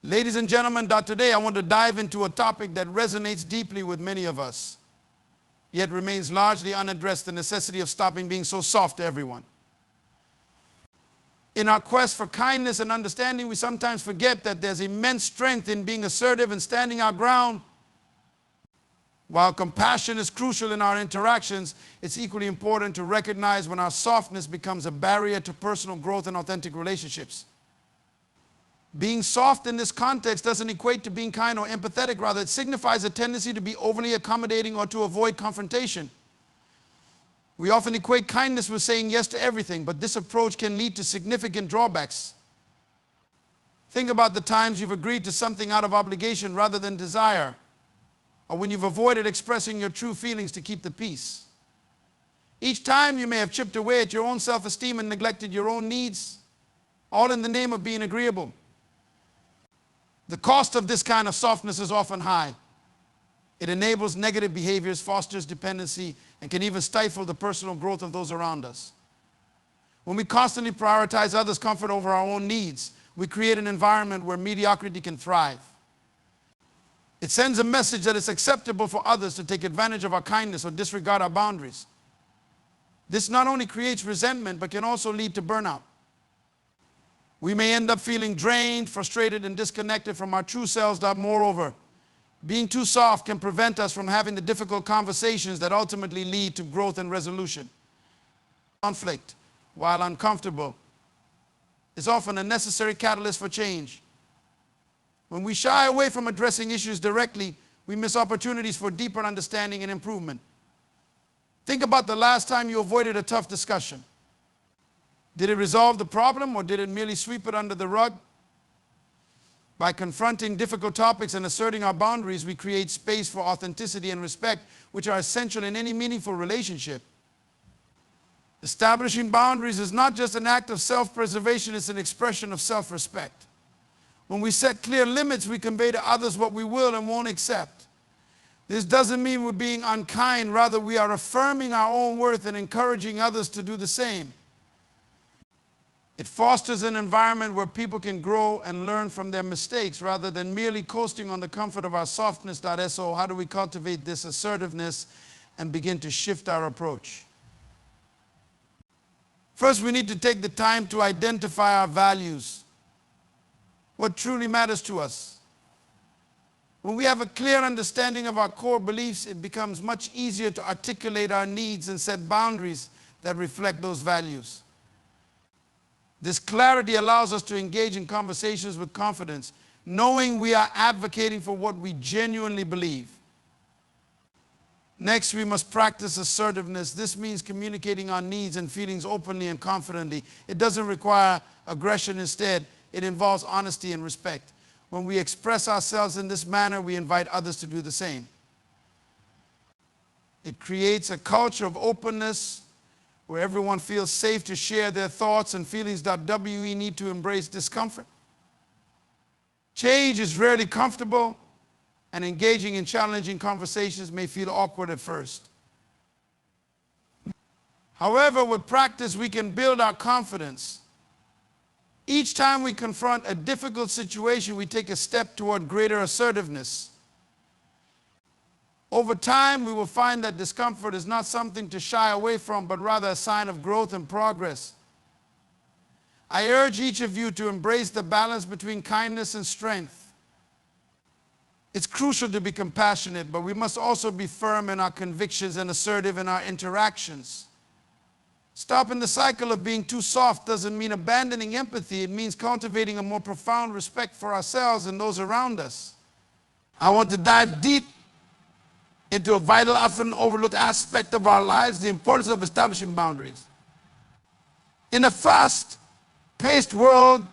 Ladies and gentlemen, today I want to dive into a topic that resonates deeply with many of us, yet remains largely unaddressed: the necessity of stopping being so soft to everyone. In our quest for kindness and understanding, we sometimes forget that there's immense strength in being assertive and standing our ground. While compassion is crucial in our interactions, it's equally important to recognize when our softness becomes a barrier to personal growth and authentic relationships. Being soft in this context doesn't equate to being kind or empathetic. Rather, it signifies a tendency to be overly accommodating or to avoid confrontation. We often equate kindness with saying yes to everything, but this approach can lead to significant drawbacks. Think about the times you've agreed to something out of obligation rather than desire, or when you've avoided expressing your true feelings to keep the peace. Each time you may have chipped away at your own self-esteem and neglected your own needs, all in the name of being agreeable. The cost of this kind of softness is often high. It enables negative behaviors, fosters dependency, and can even stifle the personal growth of those around us. When we constantly prioritize others' comfort over our own needs, we create an environment where mediocrity can thrive. It sends a message that it's acceptable for others to take advantage of our kindness or disregard our boundaries. This not only creates resentment, but can also lead to burnout. We may end up feeling drained, frustrated, and disconnected from our true selves. Moreover, being too soft can prevent us from having the difficult conversations that ultimately lead to growth and resolution. Conflict, while uncomfortable, is often a necessary catalyst for change. When we shy away from addressing issues directly, we miss opportunities for deeper understanding and improvement. Think about the last time you avoided a tough discussion. Did it resolve the problem, or did it merely sweep it under the rug? By confronting difficult topics and asserting our boundaries, we create space for authenticity and respect, which are essential in any meaningful relationship. Establishing boundaries is not just an act of self-preservation, it's an expression of self-respect. When we set clear limits, we convey to others what we will and won't accept. This doesn't mean we're being unkind. Rather, we are affirming our own worth and encouraging others to do the same. It fosters an environment where people can grow and learn from their mistakes rather than merely coasting on the comfort of our softness. So how do we cultivate this assertiveness and begin to shift our approach? First, we need to take the time to identify our values. What truly matters to us. When we have a clear understanding of our core beliefs, it becomes much easier to articulate our needs and set boundaries that reflect those values. This clarity allows us to engage in conversations with confidence, knowing we are advocating for what we genuinely believe. Next, we must practice assertiveness. This means communicating our needs and feelings openly and confidently. It doesn't require aggression. Instead, it involves honesty and respect. When we express ourselves in this manner, we invite others to do the same. It creates a culture of openness where everyone feels safe to share their thoughts and feelings. We need to embrace discomfort. Change is rarely comfortable, and engaging in challenging conversations may feel awkward at first. However, with practice, we can build our confidence. Each time we confront a difficult situation, we take a step toward greater assertiveness. Over time, we will find that discomfort is not something to shy away from, but rather a sign of growth and progress. I urge each of you to embrace the balance between kindness and strength. It's crucial to be compassionate, but we must also be firm in our convictions and assertive in our interactions. Stopping the cycle of being too soft doesn't mean abandoning empathy. It means cultivating a more profound respect for ourselves and those around us. I want to dive deep into a vital, often overlooked aspect of our lives: the importance of establishing boundaries. In a fast-paced world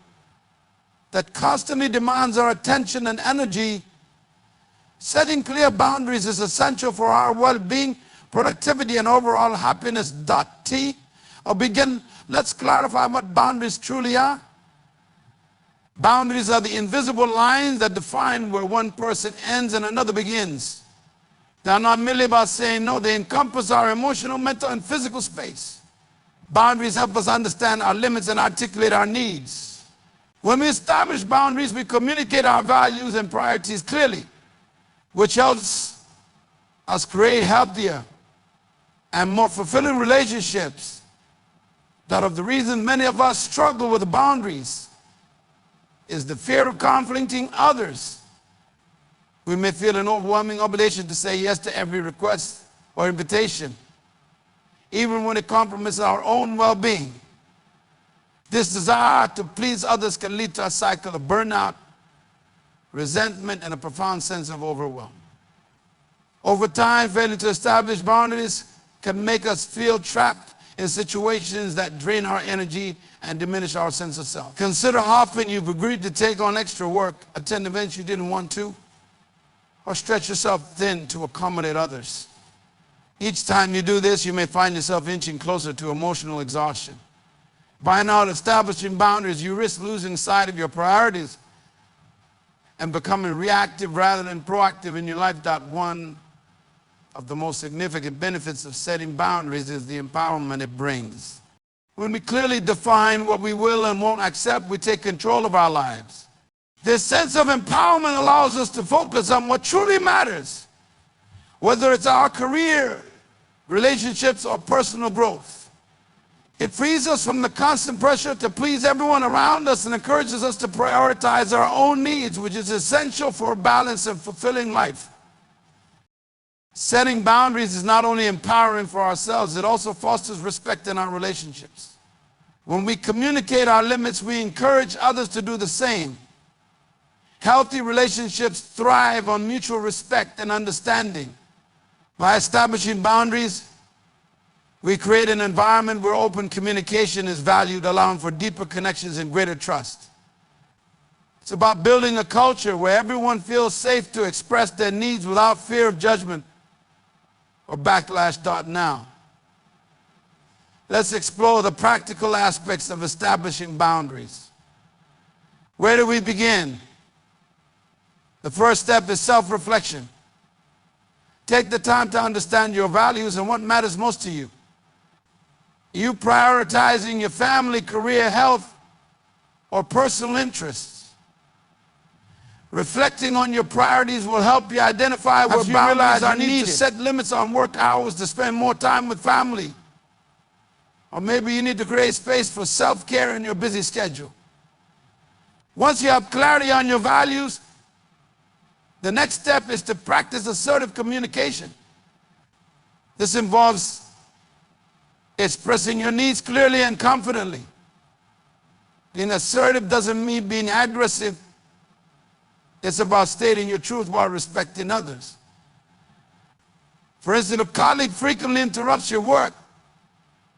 that constantly demands our attention and energy, setting clear boundaries is essential for our well-being, productivity, and overall happiness. Let's clarify what boundaries truly are. Boundaries are the invisible lines that define where one person ends and another begins. They're not merely about saying no, they encompass our emotional, mental, and physical space. Boundaries help us understand our limits and articulate our needs. When we establish boundaries, we communicate our values and priorities clearly, which helps us create healthier and more fulfilling relationships. That of the reason many of us struggle with the boundaries is the fear of conflicting others. We may feel an overwhelming obligation to say yes to every request or invitation, even when it compromises our own well-being. This desire to please others can lead to a cycle of burnout, resentment, and a profound sense of overwhelm. Over time, failing to establish boundaries can make us feel trapped in situations that drain our energy and diminish our sense of self. Consider how often you've agreed to take on extra work, attend events you didn't want to, or stretch yourself thin to accommodate others. Each time you do this, you may find yourself inching closer to emotional exhaustion. By not establishing boundaries, you risk losing sight of your priorities and becoming reactive rather than proactive in your life. That one of the most significant benefits of setting boundaries is the empowerment it brings. When we clearly define what we will and won't accept, we take control of our lives. This sense of empowerment allows us to focus on what truly matters, whether it's our career, relationships, or personal growth. It frees us from the constant pressure to please everyone around us and encourages us to prioritize our own needs, which is essential for a balanced and fulfilling life. Setting boundaries is not only empowering for ourselves, it also fosters respect in our relationships. When we communicate our limits, we encourage others to do the same. Healthy relationships thrive on mutual respect and understanding. By establishing boundaries, we create an environment where open communication is valued, allowing for deeper connections and greater trust. It's about building a culture where everyone feels safe to express their needs without fear of judgment or backlash. Now, let's explore the practical aspects of establishing boundaries. Where do we begin? The first step is self-reflection. Take the time to understand your values and what matters most to you. Are you prioritizing your family, career, health, or personal interests? Reflecting on your priorities will help you identify where boundaries are needed. To set limits on work hours to spend more time with family. Or maybe you need to create space for self-care in your busy schedule. Once you have clarity on your values, the next step is to practice assertive communication. This involves expressing your needs clearly and confidently. Being assertive doesn't mean being aggressive. It's about stating your truth while respecting others. For instance, if a colleague frequently interrupts your work,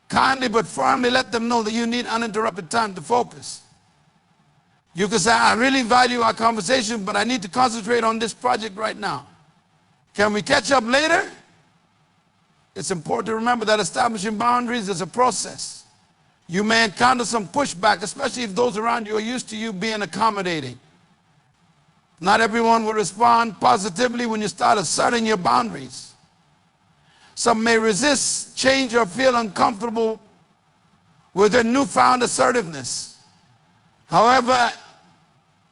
kindly but firmly let them know that you need uninterrupted time to focus. You can say, I really value our conversation, but I need to concentrate on this project right now. Can we catch up later? It's important to remember that establishing boundaries is a process. You may encounter some pushback, especially if those around you are used to you being accommodating. Not everyone will respond positively when you start asserting your boundaries. Some may resist change or feel uncomfortable with their newfound assertiveness. However,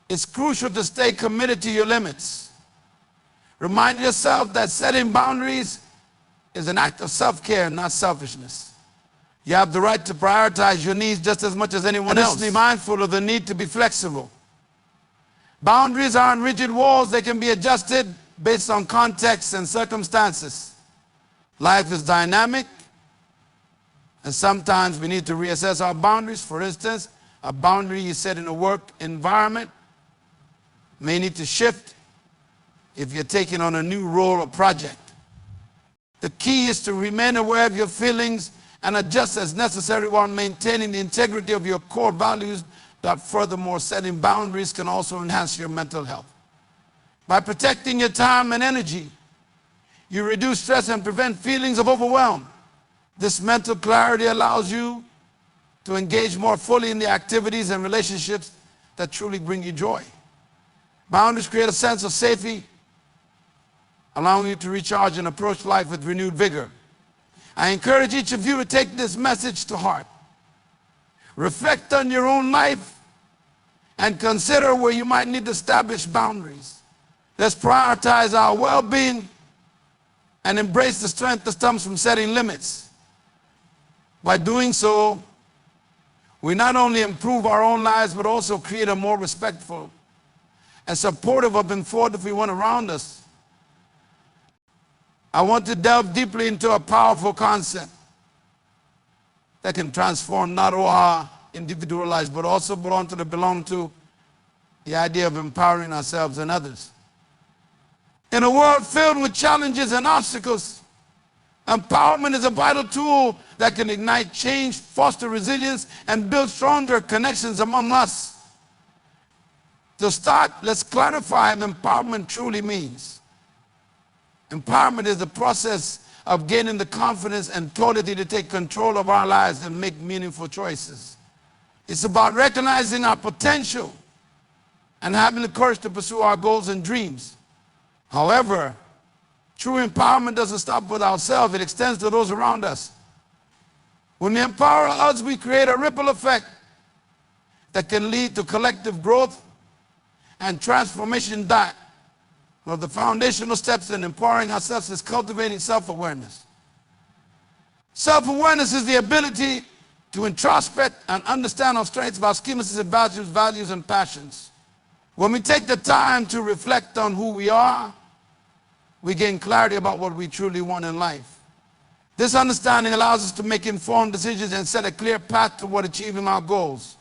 it's crucial to stay committed to your limits. Remind yourself that setting boundaries is an act of self-care, not selfishness. You have the right to prioritize your needs just as much as anyone else. Be mindful of the need to be flexible. Boundaries aren't rigid walls. They can be adjusted based on context and circumstances. Life is dynamic, and sometimes we need to reassess our boundaries. For instance, a boundary you set in a work environment may need to shift if you're taking on a new role or project. The key is to remain aware of your feelings and adjust as necessary while maintaining the integrity of your core values. That furthermore, setting boundaries can also enhance your mental health. By protecting your time and energy, you reduce stress and prevent feelings of overwhelm. This mental clarity allows you to engage more fully in the activities and relationships that truly bring you joy. Boundaries create a sense of safety, allowing you to recharge and approach life with renewed vigor. I encourage each of you to take this message to heart. Reflect on your own life and consider where you might need to establish boundaries. Let's prioritize our well-being and embrace the strength that comes from setting limits. By doing so, we not only improve our own lives, but also create a more respectful and supportive of everyone around us. I want to delve deeply into a powerful concept that can transform not only our individual lives, but also belong to the idea of empowering ourselves and others. In a world filled with challenges and obstacles, empowerment is a vital tool that can ignite change, foster resilience, and build stronger connections among us. To start, let's clarify what empowerment truly means. Empowerment is the process of gaining the confidence and authority to take control of our lives and make meaningful choices. It's about recognizing our potential and having the courage to pursue our goals and dreams. However, true empowerment doesn't stop with ourselves, it extends to those around us. When we empower others, we create a ripple effect that can lead to collective growth and transformation. That one of the foundational steps in empowering ourselves is cultivating self-awareness. Self-awareness is the ability to introspect and understand our strengths, our schemes, values, and passions. When we take the time to reflect on who we are, we gain clarity about what we truly want in life. This understanding allows us to make informed decisions and set a clear path toward achieving our goals.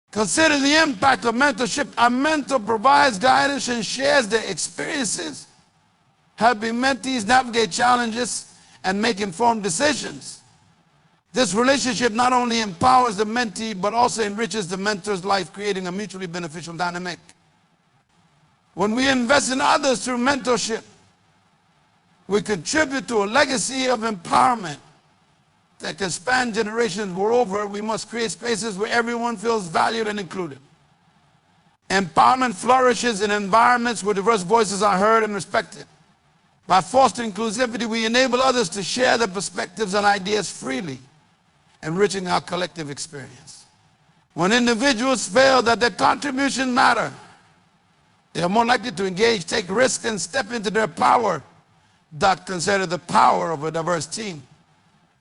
Consider the impact of mentorship. A mentor provides guidance and shares their experiences, helping mentees navigate challenges and make informed decisions. This relationship not only empowers the mentee, but also enriches the mentor's life, creating a mutually beneficial dynamic. When we invest in others through mentorship, we contribute to a legacy of empowerment that can span generations. Moreover, we must create spaces where everyone feels valued and included. Empowerment flourishes in environments where diverse voices are heard and respected. By fostering inclusivity, we enable others to share their perspectives and ideas freely, enriching our collective experience. When individuals feel that their contributions matter, they are more likely to engage, take risks, and step into their power. That consider the power of a diverse team.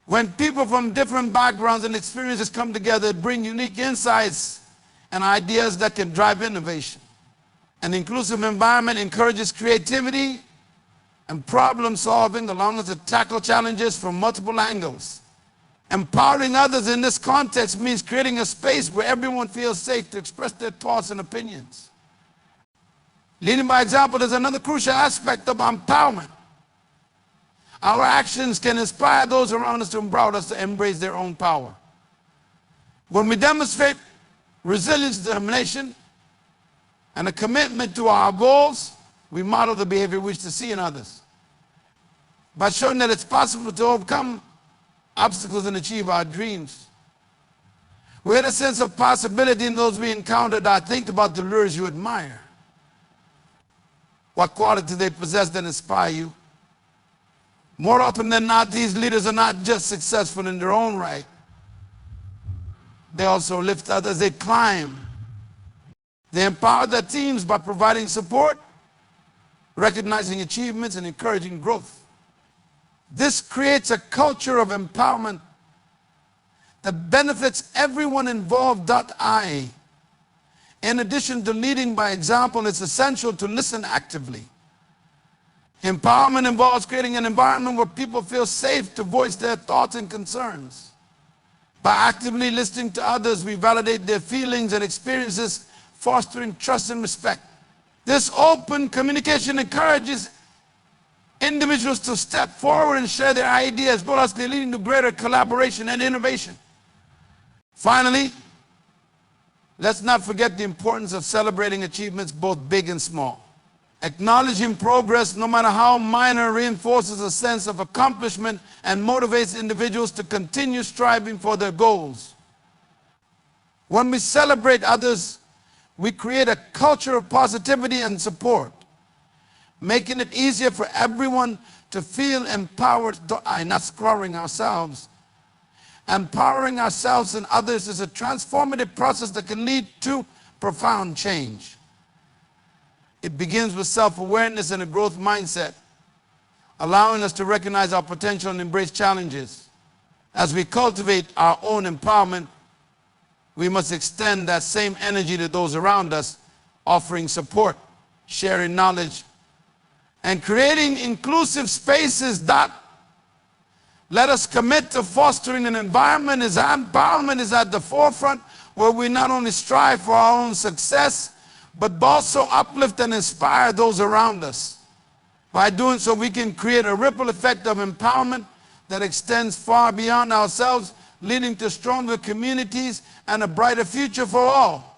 When people from different backgrounds and experiences come together, it brings unique insights and ideas that can drive innovation. An inclusive environment encourages creativity and problem solving, allowing us to tackle challenges from multiple angles. Empowering others in this context means creating a space where everyone feels safe to express their thoughts and opinions. Leading by example is another crucial aspect of empowerment. Our actions can inspire those around us to empower us to embrace their own power. When we demonstrate resilience, determination, and a commitment to our goals, we model the behavior we wish to see in others. By showing that it's possible to overcome obstacles and achieve our dreams. We had a sense of possibility in those we encountered. I think about the leaders you admire. What qualities they possess that inspire you? More often than not, these leaders are not just successful in their own right. They also lift others, they climb. They empower their teams by providing support, recognizing achievements, and encouraging growth. This creates a culture of empowerment that benefits everyone involved. In addition to leading by example, it's essential to listen actively. Empowerment involves creating an environment where people feel safe to voice their thoughts and concerns. By actively listening to others, we validate their feelings and experiences, fostering trust and respect. This open communication encourages individuals to step forward and share their ideas, both leading to greater collaboration and innovation. Finally, let's not forget the importance of celebrating achievements, both big and small. Acknowledging progress, no matter how minor, reinforces a sense of accomplishment and motivates individuals to continue striving for their goals. When we celebrate others, we create a culture of positivity and support, making it easier for everyone to feel empowered, not scoring ourselves. Empowering ourselves and others is a transformative process that can lead to profound change. It begins with self-awareness and a growth mindset, allowing us to recognize our potential and embrace challenges. As we cultivate our own empowerment, we must extend that same energy to those around us, offering support, sharing knowledge, and creating inclusive spaces that let us commit to fostering an environment as empowerment is at the forefront, where we not only strive for our own success, but also uplift and inspire those around us. By doing so, we can create a ripple effect of empowerment that extends far beyond ourselves, leading to stronger communities and a brighter future for all.